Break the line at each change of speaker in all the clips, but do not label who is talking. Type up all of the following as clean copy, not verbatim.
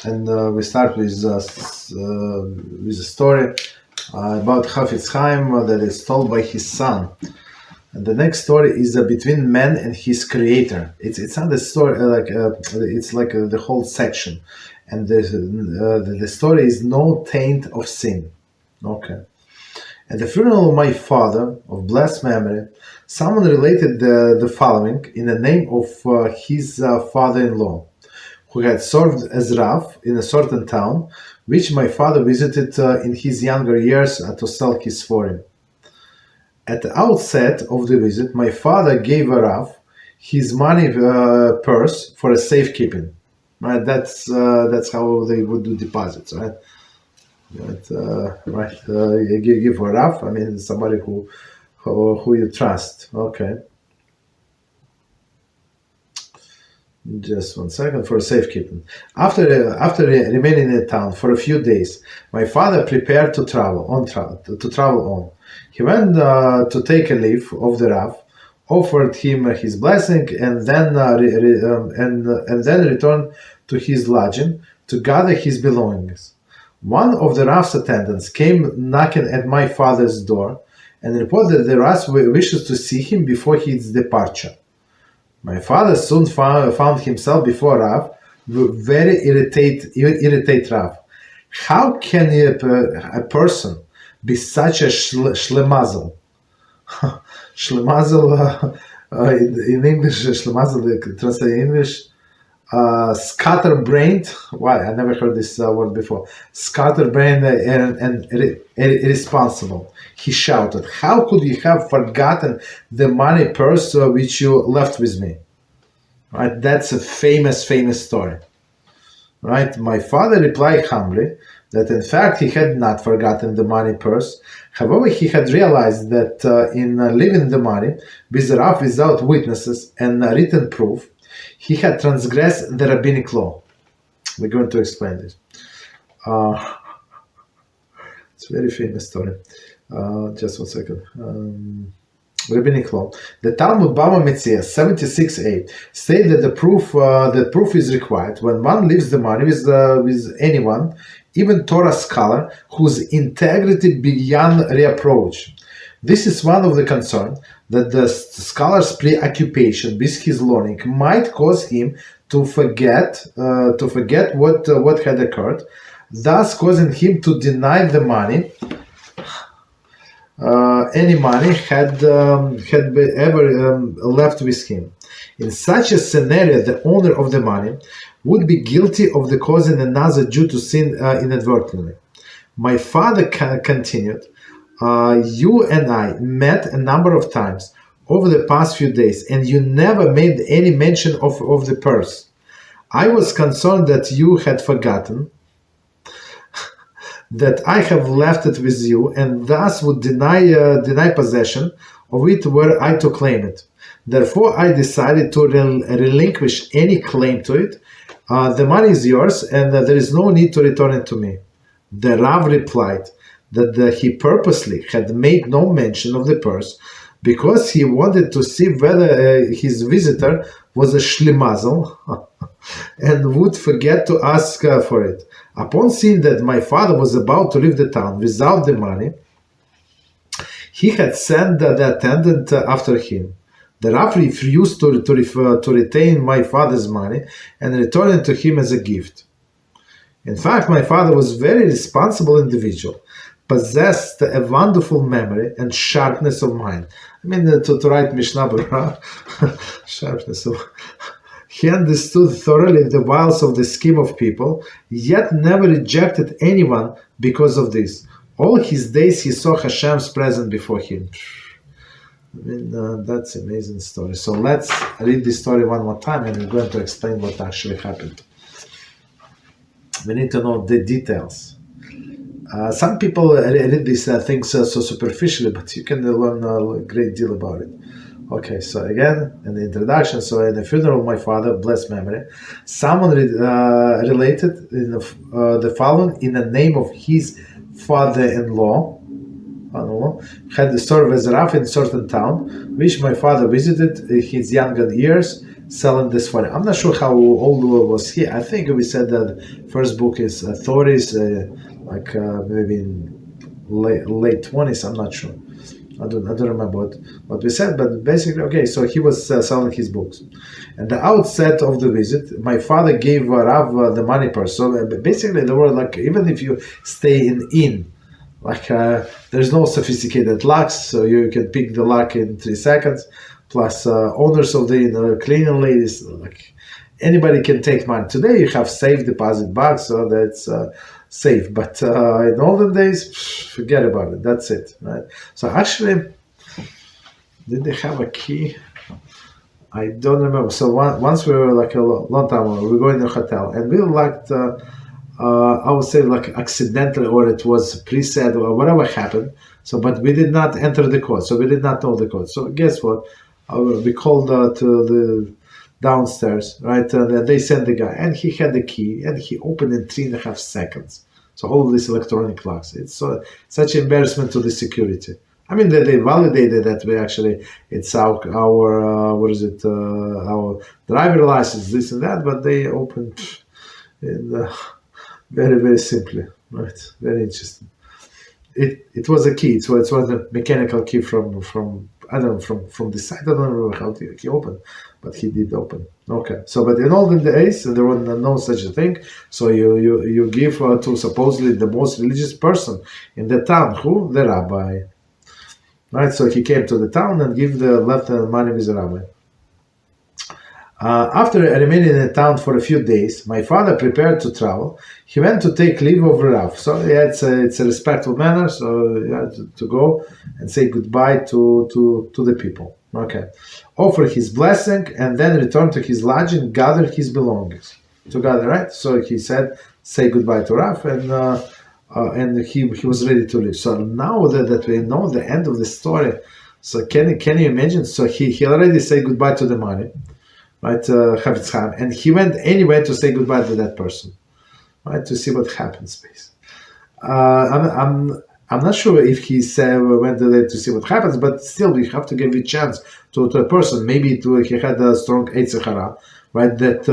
and we start with a story about Chofetz Chaim that is told by his son. And the next story is between man and his creator. It's not a story it's like the whole section, and the story is no taint of sin. Okay. At the funeral of my father, of blessed memory, someone related the following in the name of his father-in-law, who had served as Rav in a certain town, which my father visited in his younger years to sell his Sefer. At the outset of the visit, my father gave a Rav his money purse for a safekeeping. Right? That's how they would do deposits, right? You give a Rav, I mean somebody who you trust. Okay. Just 1 second for safekeeping. After remaining in the town for a few days, my father prepared to travel on. He went to take a leave of the Rav, offered him his blessing, and then returned to his lodging to gather his belongings. One of the Rav's attendants came knocking at my father's door and reported that the Rav wishes to see him before his departure. My father soon found himself before Rav, very irritated Rav. How can a person be such a schlemazel? Schlemazel, in English, schlemazel, translate in English, scatterbrained. Why? I never heard this word before. Scatterbrained and irresponsible. He shouted, "How could you have forgotten the money purse which you left with me?" Right? That's a famous story. Right? My father replied humbly that in fact he had not forgotten the money purse. However, he had realized that in leaving the money with Rav without witnesses and written proof, he had transgressed the rabbinic law. We're going to explain this. It's a very famous story. Just 1 second. Rabbinic law. The Talmud Bava Metzia 76a states that the proof is required when one leaves the money with anyone, even Torah scholar, whose integrity beyond reproach. This is one of the concerns that the scholar's preoccupation with his learning might cause him to forget what had occurred, thus causing him to deny the money. Any money had ever left with him. In such a scenario, the owner of the money would be guilty of the causing another Jew to sin inadvertently. My father continued, "You and I met a number of times over the past few days, and you never made any mention of the purse. I was concerned that you had forgotten that I have left it with you, and thus would deny possession of it were I to claim it. Therefore, I decided to relinquish any claim to it. The money is yours, and there is no need to return it to me." The Rav replied that he purposely had made no mention of the purse because he wanted to see whether his visitor was a schlemazel and would forget to ask for it. Upon seeing that my father was about to leave the town without the money, he had sent the attendant after him. The Rav refused to retain my father's money and return it to him as a gift. In fact, my father was a very responsible individual, possessed a wonderful memory and sharpness of mind. I mean, to write Mishnah Berurah, sharpness of... He understood thoroughly the wiles of the scheme of people, yet never rejected anyone because of this. All his days he saw Hashem's presence before him. I mean, that's an amazing story. So let's read this story one more time, and we're going to explain what actually happened. We need to know the details. Some people read these things so superficially, but you can learn a great deal about it. Okay, so again, in the introduction, so in the funeral of my father, blessed memory, someone related in the following in the name of his father-in-law. had served as a Rav in a certain town, which my father visited in his younger years, selling this for him. I'm not sure how old was he. I think we said that first book is 30s, maybe in late 20s. I'm not sure. I don't remember what we said, but basically, okay, so he was selling his books. At the outset of the visit, my father gave Rav the money purse. So basically, the word, like, even if you stay in inn, like, there's no sophisticated locks, so you can pick the lock in 3 seconds, plus owners of the inn, cleaning ladies, like, anybody can take money. Today, you have safe deposit box, so that's safe, but in olden days, forget about it. That's it, right? So actually, did they have a key? I don't remember. So once we were, like, a long time ago, we were going to a hotel, and we locked, I would say, like, accidentally, or it was preset, or whatever happened. So, but we did not enter the code, so we did not know the code. So guess what? We called to the downstairs, right? They sent the guy, and he had the key, and he opened in 3.5 seconds. So all these electronic locks, it's such embarrassment to the security. I mean, they validated that we actually, it's our driver license, this and that, but they opened in very, very simply, right? Very interesting. It was a key. So it was a mechanical key from I don't know, from the side. I don't remember how he opened, but he did open. Okay. So, but in olden days, there was no such a thing. So you give to supposedly the most religious person in the town, who? The rabbi. Right. So he came to the town and left the money with the rabbi. After remaining in the town for a few days, my father prepared to travel. He went to take leave of Rav. So yeah, it's a respectful manner. So you had to go and say goodbye to the people. Okay, offer his blessing and then return to his lodging, gather his belongings together. Right. So he said, say goodbye to Rav, and he was ready to leave. So now that we know the end of the story, so can you imagine? So he already said goodbye to the money. Right, Chofetz Chaim, and he went anyway to say goodbye to that person, right, to see what happens. Please, I'm not sure if he went there to see what happens, but still, we have to give a chance to a person. Maybe he had a strong Deceit, right? That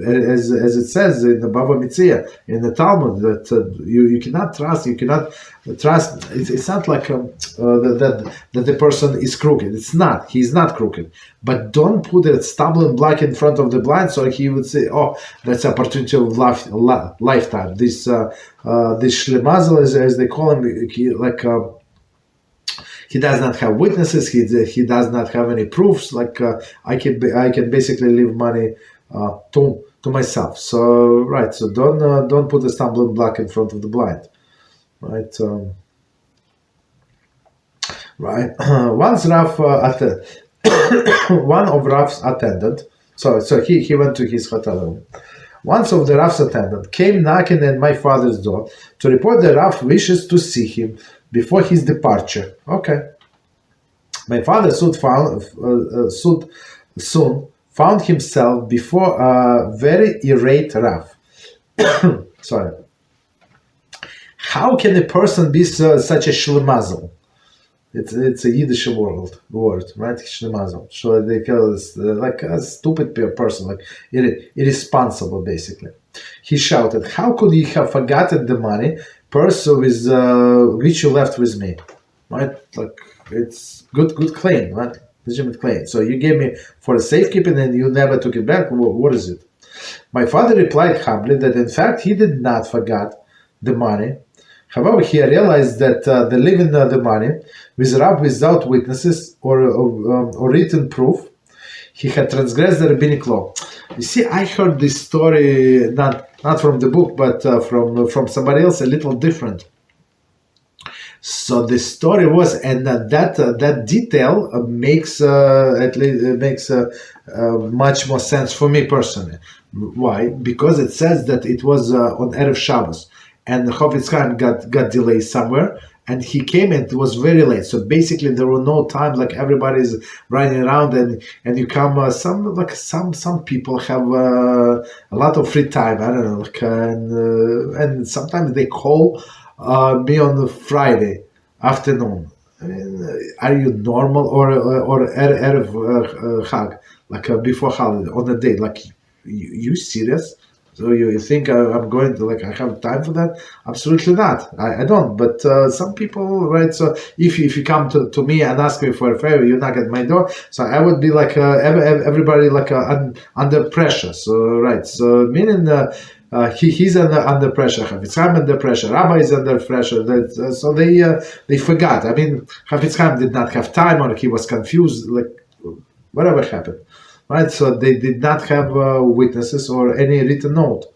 as it says in the Bava Metzia in the Talmud, that you cannot trust. You cannot trust. It's not like that the person is crooked. It's not. He's not crooked. But don't put a stumbling block in front of the blind, so he would say, "Oh, that's opportunity of lifetime." This Shlemazel, as they call him, he does not have witnesses. He does not have any proofs. Like I can basically leave money to myself. So right. So don't put a stumbling block in front of the blind. Right. Right. Once Rav one of Rav's attendant. So he went to his hotel room. Once of the Rav's attendant came knocking at my father's door to report that Rav wishes to see him before his departure. Okay. My father soon found himself before a very irate Rav. Sorry. How can a person be such a shlemazel? It's a Yiddish word, right? Shlemazel. So they call it like a stupid person, like irresponsible, basically. He shouted, "How could you have forgotten the money purse with which you left with me?" Right? Like, it's good claim, right? Legitimate claim. So you gave me for a safekeeping and you never took it back. What is it? My father replied humbly that in fact he did not forget the money. However, he realized that the leaving the money with Rav without witnesses or written proof, he had transgressed the rabbinic law. You see, I heard this story not from the book, but from somebody else, a little different. So the story was, and that detail makes much more sense for me personally. Why? Because it says that it was on Erev Shabbos, and Chofetz Chaim got delayed somewhere, and he came and it was very late. So basically, there were no time, like everybody's running around, and you come. Some people have a lot of free time. I don't know, and sometimes they call me on the Friday afternoon. I mean, are you normal or erev Chag, like before holiday on a day? Like, you serious? So you think I'm going to, like, I have time for that? Absolutely not. I don't. But some people, right? So if you come to me and ask me for a favor, you knock at my door. So I would be like everybody like under pressure. So right. So meaning. He's under pressure. Chofetz Chaim under pressure. Rabbi is under pressure. So they forgot. I mean, Chofetz Chaim did not have time, or he was confused. Like, whatever happened, right? So they did not have witnesses or any written note.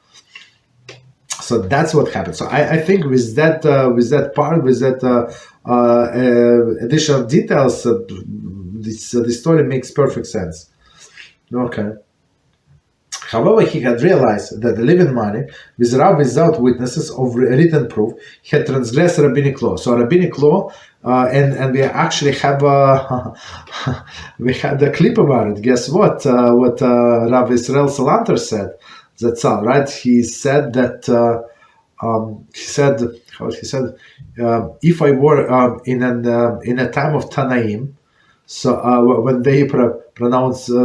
So that's what happened. So I think with that part, with that additional details, this story makes perfect sense. Okay. However, he had realized that the living money, without witnesses of written proof, had transgressed rabbinic law. So rabbinic law, and we actually have we had a clip about it. Guess what? What Rav Israel Salanter said. That's all right. He said that. He said, if I were in a time of Tanaim, so when they pronounce said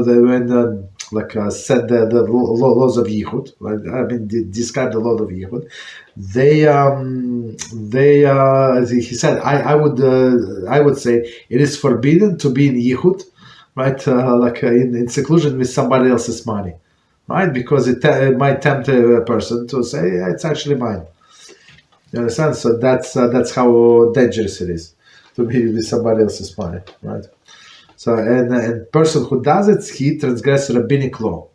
the laws of Yichud, right? I mean, describe the law of Yichud. He said, I would say it is forbidden to be in Yichud, right? In seclusion with somebody else's money, right? Because it might tempt a person to say, yeah, it's actually mine. You understand? So that's how dangerous it is to be with somebody else's money, right? So, and person who does it, he transgresses rabbinic law.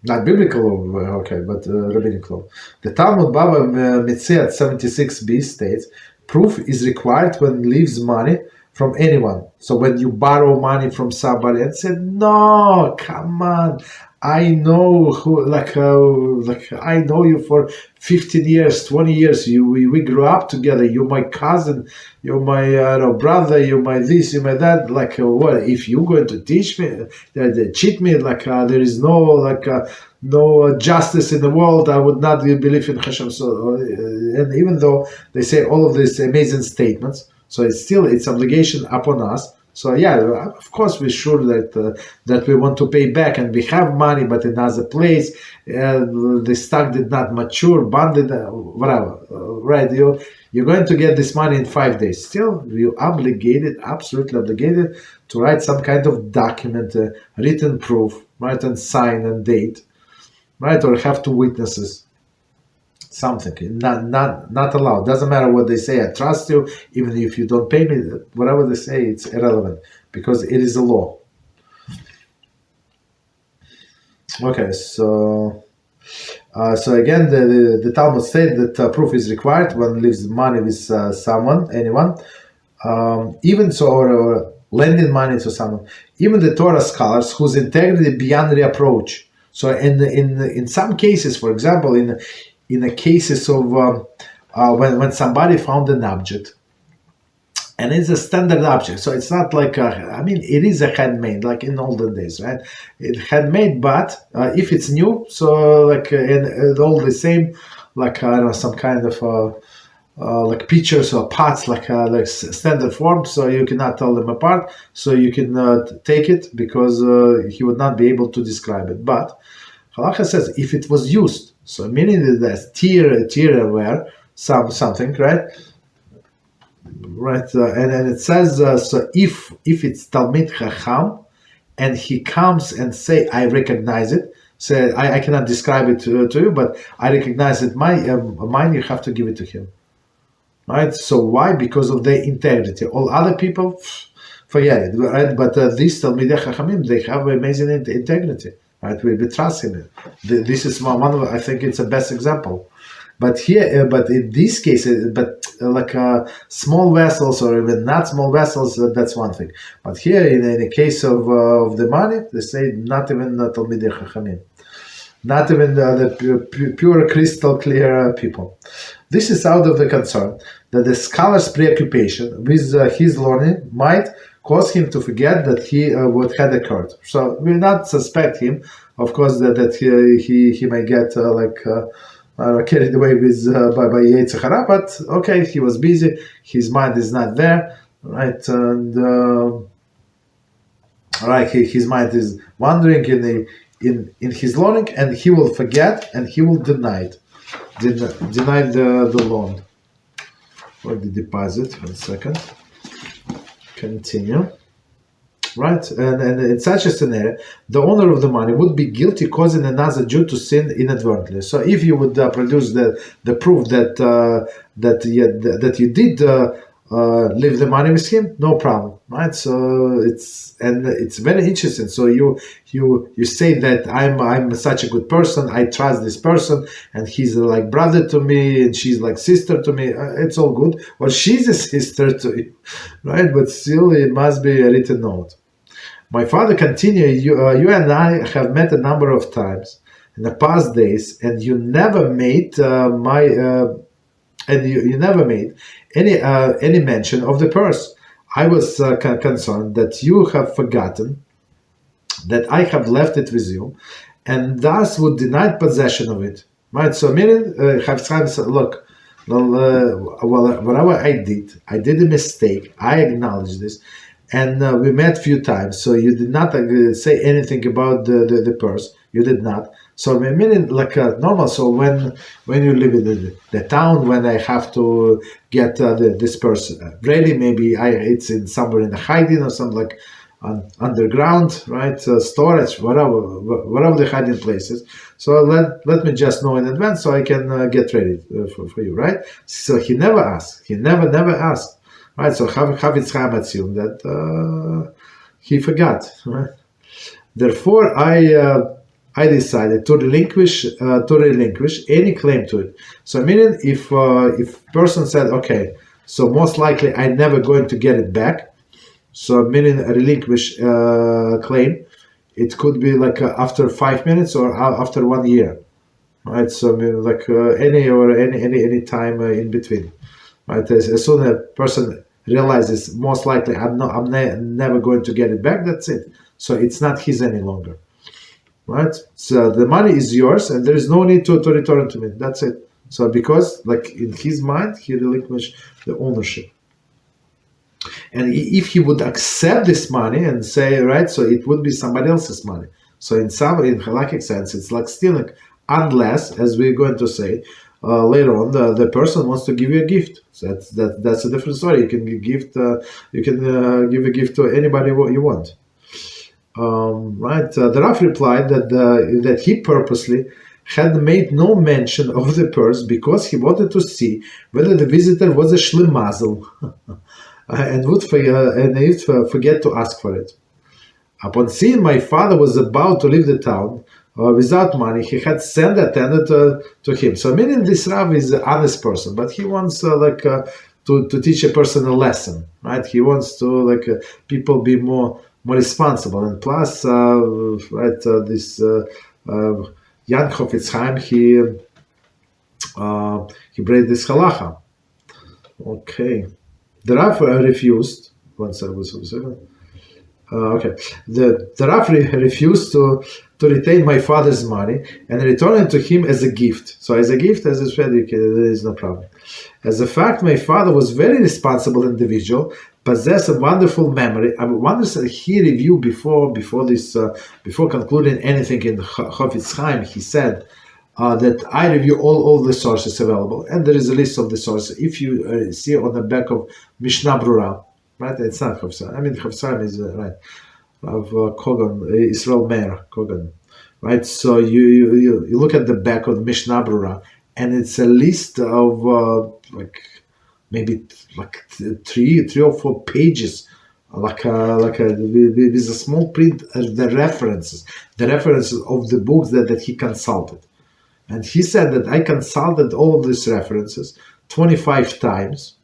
Not biblical law, okay, but rabbinic law. The Talmud Bava Metziat 76b states, proof is required when leaves money from anyone. So when you borrow money from somebody and say, no, come on, I know who, I know you for 15 years, 20 years. We grew up together. You're my cousin. You're my brother. You're my this. You're my that. What if you're going to teach me, cheat me? There is no justice in the world. I would not believe in Hashem. So, and even though they say all of these amazing statements, so it's obligation upon us. So yeah, of course we're sure that we want to pay back, and we have money, but in another place, the stock did not mature, bonded, whatever. Right? You're going to get this money in 5 days. Still, you're obligated, absolutely obligated, to write some kind of document, written proof, right, and sign and date, right, or have two witnesses. Something not allowed. Doesn't matter what they say. I trust you, even if you don't pay me. Whatever they say, it's irrelevant because it is a law. Okay, so again, the Talmud said that proof is required when leaves money with someone, anyone, even so, or lending money to someone. Even the Torah scholars whose integrity beyond reproach. So in some cases, for example, in the cases of when somebody found an object, and it's a standard object, so it's not like it is a handmade, like in olden days, right? It's handmade, but if it's new, so and all the same, some kind of pictures or parts, like standard form, so you cannot tell them apart. So you can take it because he would not be able to describe it. But Halacha says if it was used. So meaning that there's tear wear, something, right? Right, and it says so if it's Talmid Chacham, and he comes and say, I recognize it. Say I cannot describe it to you, but I recognize it. Mine, you have to give it to him. Right? So why? Because of their integrity. All other people, forget it. Right? But these Talmidei Chachamim, they have amazing integrity. Right, we trust him. This is one of, I think it's the best example. But here, but in this case, small vessels or even not small vessels, that's one thing. But here, in the case of the money, they say not even Talmidei Chachamim, not even the pure crystal clear people. This is out of the concern that the scholar's preoccupation with his learning might cause him to forget that what had occurred. So we not suspect him, of course, that he might get carried away with by Yetzer Hara, but okay, he was busy. His mind is not there, right? And right, his mind is wandering in his learning, and he will forget and he will deny the loan or the deposit. 1 second. Continue. Right, and in such a scenario, the owner of the money would be guilty causing another Jew to sin inadvertently. So, if you would produce the proof that you did leave the money with him, no problem, right? So it's very interesting. So you say that I'm such a good person, I trust this person, and he's like brother to me, and she's like sister to me. It's all good, or she's a sister to you, right? But still, it must be a written note. My father continued, you and I have met a number of times in the past days, and you never made you never made any mention of the purse. I was concerned that you have forgotten that I have left it with you, and thus would deny possession of it. Right? So meaning, Chofetz Chaim said, look, whatever I did a mistake. I acknowledge this. And we met a few times, so you did not say anything about the purse. You did not. So meaning like normal. So when you live in the town, when I have to get this purse ready, maybe it's in somewhere in the hiding or something like underground, right? Storage, whatever the hiding places. So let me just know in advance so I can get ready for you, right? So he never asked. He never asked. Right, so Chofetz Chaim assumed that he forgot. Right? Therefore, I decided to relinquish any claim to it. So, meaning, if person said, okay, so most likely I'm never going to get it back. So, meaning a relinquish claim, it could be like after 5 minutes or after 1 year, right? So, like any time in between. Right, as soon as a person realizes most likely I'm never going to get it back, that's it. So it's not his any longer. Right? So the money is yours and there is no need to return to me. That's it. So because like in his mind he relinquished the ownership. And if he would accept this money and say, right, so it would be somebody else's money. So in halakhic sense, it's like stealing, unless, as we're going to say, later on, the person wants to give you a gift. So that's a different story. You can give a gift to anybody you want. Right? The Rav replied that he purposely had made no mention of the purse because he wanted to see whether the visitor was a shlimazel and would forget to ask for it. Upon seeing my father was about to leave the town, without money, he had sent an attendant to him. So, meaning this Rav is an honest person, but he wants to teach a person a lesson, right? He wants to people be more responsible, and plus, this young Chofetz Chaim he break this halacha. Okay, the Rav refused. One second. Okay, the Rav refused to retain my father's money and return it to him as a gift. So as a gift, as I said, there is no problem. As a fact, my father was a very responsible individual, possessed a wonderful memory. I wonder if he reviewed before concluding anything in Chofetz Chaim, he said that I review all the sources available, and there is a list of the sources. If you see on the back of Mishnah Brura, right? It's not Chofetz Chaim. I mean, Chofetz Chaim is right of Kogan, Israel Meir Kogan, right? So you look at the back of the Mishnah Brura, and it's a list of maybe three or 4 pages, with a small print, the references of the books that he consulted, and he said that I consulted all of these references 25 times.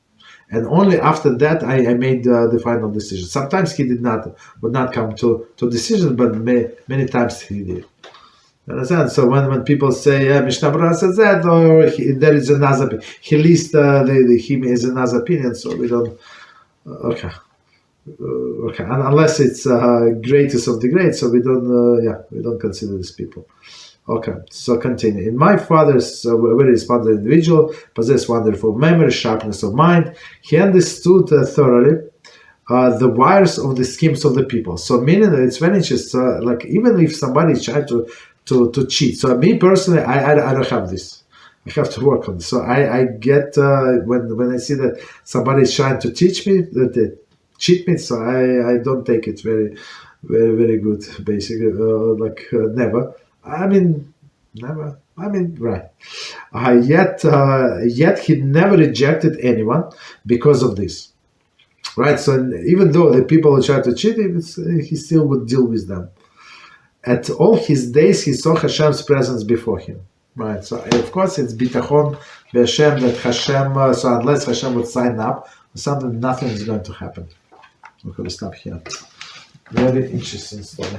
And only after that I made the final decision. Sometimes he would not come to decision, but many times he did. You understand? So when people say Mishnah Brura says that, or there is another, he lists him as another opinion. So we don't. Okay. Unless it's greatest of the great, so we don't. We don't consider these people. Okay, so continue. In my father's very responsible individual, possessed wonderful memory, sharpness of mind. He understood thoroughly the wires of the schemes of the people. So meaning that it's very interesting. Like even if somebody is trying to cheat. So me personally, I don't have this. I have to work on this. So I get when I see that somebody is trying to teach me that they cheat me. So I don't take it very, very, very good. Basically, never. I mean, never. I mean, right. Yet he never rejected anyone because of this. Right, so even though the people who tried to cheat him, he still would deal with them. At all his days, he saw Hashem's presence before him. Right, so of course it's bitachon b'Hashem that Hashem. So unless Hashem would sign up, something, nothing is going to happen. We're going to stop here. Very interesting story.